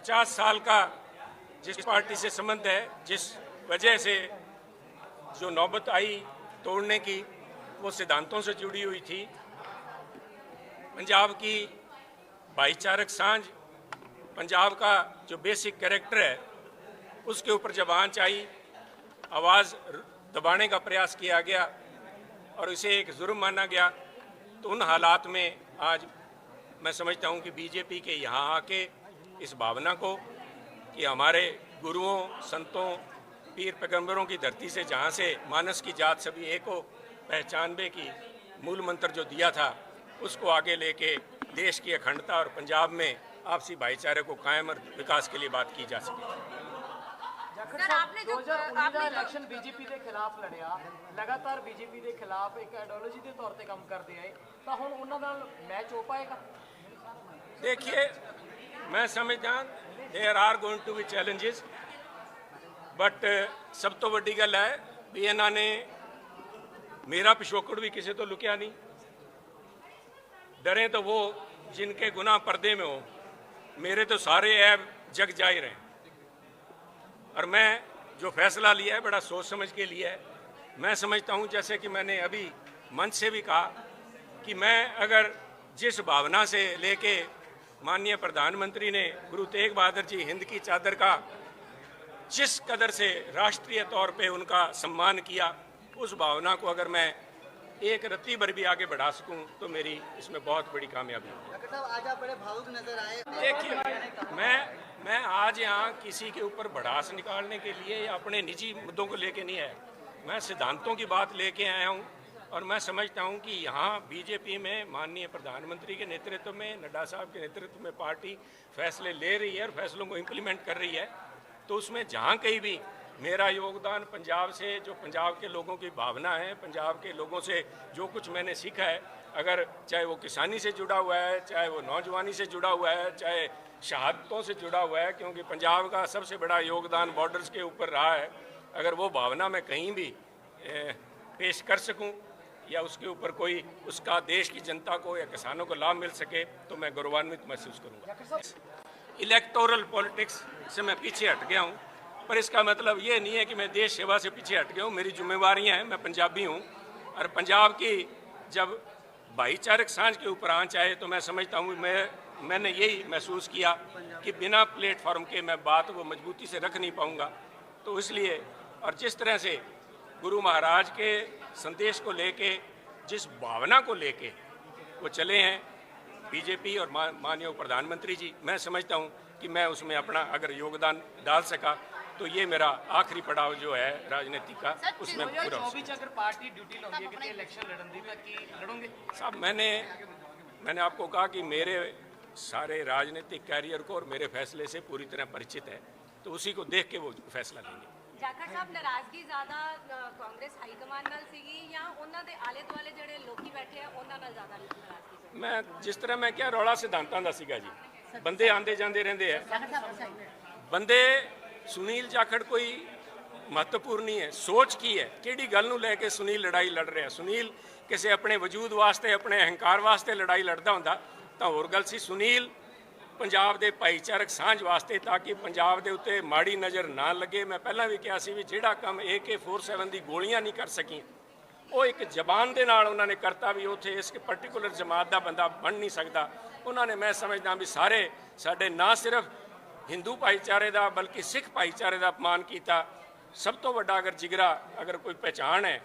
50 साल का जिस पार्टी से संबंध है, जिस वजह से जो नौबत आई तोड़ने की, वो सिद्धांतों से जुड़ी हुई थी। पंजाब की भाईचारक सांझ, पंजाब का जो बेसिक कैरेक्टर है, उसके ऊपर जब आंच आई, आवाज़ दबाने का प्रयास किया गया और इसे एक जुर्म माना गया। तो उन हालात में आज मैं समझता हूं कि बीजेपी के यहाँ आके इस भावना को कि हमारे गुरुओं, संतों, पीर पैगंबरों की धरती से, जहाँ से मानस की जात सभी एक हो पहचानबे की मूल मंत्र जो दिया था, उसको आगे लेके देश की अखंडता और पंजाब में आपसी भाईचारे को कायम और विकास के लिए बात की जा सके। सर, आपने जो 2019 इलेक्शन बीजेपी के खिलाफ लड़िया, लगातार बीजेपी के खिलाफ एक आइडियोलॉजी के तौर पर काम करते आए, तो हुण उन्हां नाल मैच हो पाएगा? देखिए, मैं समझदा there are going to be challenges, but सब तो वड्डी गल है भी इन्होंने मेरा पिछोकड़ भी किसी तो लुकिया नहीं। डरे तो वो जिनके गुनाह पर्दे में हो, मेरे तो सारे ऐब जग जाहिर हैं। और मैं जो फैसला लिया है बड़ा सोच समझ के लिया है। मैं समझता हूं, जैसे कि मैंने अभी मंच से भी कहा, कि मैं अगर जिस भावना से लेके माननीय प्रधानमंत्री ने गुरु तेग बहादुर जी हिंद की चादर का जिस कदर से राष्ट्रीय तौर पे उनका सम्मान किया, उस भावना को अगर मैं एक रत्ती भर भी आगे बढ़ा सकूं तो मेरी इसमें बहुत बड़ी कामयाबी है। डॉक्टर साहब, आज आप बड़े भावुक नजर आए। देखिए, मैं आज यहाँ किसी के ऊपर भड़ास निकालने के लिए या अपने निजी मुद्दों को लेके नहीं आया। मैं सिद्धांतों की बात लेके आया हूँ और मैं समझता हूँ कि यहाँ बीजेपी में माननीय प्रधानमंत्री के नेतृत्व में, नड्डा साहब के नेतृत्व में पार्टी फैसले ले रही है और फैसलों को इम्प्लीमेंट कर रही है। तो उसमें जहाँ कहीं भी मेरा योगदान पंजाब से, जो पंजाब के लोगों की भावना है, पंजाब के लोगों से जो कुछ मैंने सीखा है, अगर चाहे वो किसानी से जुड़ा हुआ है, चाहे वो नौजवानी से जुड़ा हुआ है, चाहे शहादतों से जुड़ा हुआ है, क्योंकि पंजाब का सबसे बड़ा योगदान बॉर्डर्स के ऊपर रहा है, अगर वो भावना मैं कहीं भी पेश कर सकूं या उसके ऊपर कोई उसका देश की जनता को या किसानों को लाभ मिल सके तो मैं गौरवान्वित महसूस करूँगा। इलेक्टोरल पॉलिटिक्स से मैं पीछे हट गया हूँ, पर इसका मतलब ये नहीं है कि मैं देश सेवा से पीछे हट गया हूँ। मेरी जिम्मेवारियाँ हैं, मैं पंजाबी हूँ और पंजाब की जब भाईचारक सांझ के ऊपर आंच आए तो मैं समझता हूँ मैंने यही महसूस किया कि बिना प्लेटफॉर्म के मैं बात वो मजबूती से रख नहीं पाऊँगा। तो इसलिए, और जिस तरह से गुरु महाराज के संदेश को लेके, जिस भावना को लेके वो चले हैं बीजेपी और माननीय प्रधानमंत्री जी, मैं समझता हूँ कि मैं उसमें अपना अगर योगदान डाल सका तो ये मेरा आखिरी पड़ाव जो है राजनीति का, उसमें पूरा अगर पार्टी ड्यूटी लगी है कि इलेक्शन लड़न दी कि लड़ोगे साहब। मैंने आपको कहा कि मेरे सारे राजनीतिक कैरियर को और मेरे फैसले से पूरी तरह परिचित है, तो उसी को देख के वो फैसला लेंगे। जाखड़ साहब, नाराजगी ज़्यादा कांग्रेस हाईकमान नाल सीगी या उन्हां दे आले दुआले ਜਿਹੜੇ ਲੋਕੀ बैठे हैं उन्हां नाल ज़्यादा नाराजगी? मैं जिस तरह मैं क्या रौला सिद्धांतां दा सीगा जी, बंदे आंदे जांदे रहंदे हैं, बंदे सुनील जाखड़ कोई महत्वपूर्ण नहीं है। सोच की है, किहड़ी गल नूं लैके सुनील लड़ाई लड़ रहा। सुनील किसी अपने वजूद वास्ते, अपने अहंकार वास्ते लड़ाई लड़दा हुंदा तां होर गल सी। सुनील पंजाब के भाईचारक सांझ वास्ते, ताकि पंजाब के उत्ते माड़ी नज़र ना लगे। मैं पहला भी कहा सी भी जिहड़ा काम AK-47 की गोलियां नहीं कर सकी, वो एक जबान के नाल उन्होंने करता भी उत्थे इस पर्टिकुलर जमात का बंदा बन नहीं सकता। उन्होंने, मैं समझदा भी सारे साडे ना सिर्फ हिंदू भाईचारे का बल्कि सिख भाईचारे का अपमान किया। सब तो वड्डा अगर जिगरा, अगर कोई पहचान है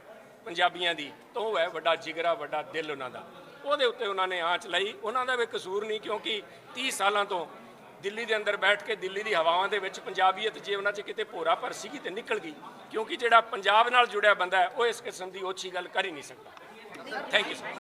पंजाबियों की, तो वह है वड्डा जिगरा, वड्डा दिल उन्होंने। ਉਹਦੇ ਉੱਤੇ ਉਹਨਾਂ ਨੇ ਆਂਚ ਲਈ। ਉਹਨਾਂ ਦਾ ਵੀ ਕਸੂਰ ਨਹੀਂ, ਕਿਉਂਕਿ 30 ਸਾਲਾਂ ਤੋਂ ਦਿੱਲੀ ਦੇ ਅੰਦਰ ਬੈਠ ਕੇ ਦਿੱਲੀ ਦੀ ਹਵਾਵਾਂ ਦੇ ਵਿੱਚ ਪੰਜਾਬੀਅਤ ਜੇ ਉਹਨਾਂ 'ਚ ਕਿਤੇ ਭੋਰਾ ਪਰ ਸੀਗੀ ਤੇ ਨਿਕਲ ਗਈ, ਕਿਉਂਕਿ ਜਿਹੜਾ ਪੰਜਾਬ ਨਾਲ ਜੁੜਿਆ ਬੰਦਾ ਹੈ ਉਹ ਇਸ ਕਿਸਮ ਦੀ ਓਛੀ ਗੱਲ ਕਰ ਹੀ ਨਹੀਂ ਸਕਦਾ। Thank you.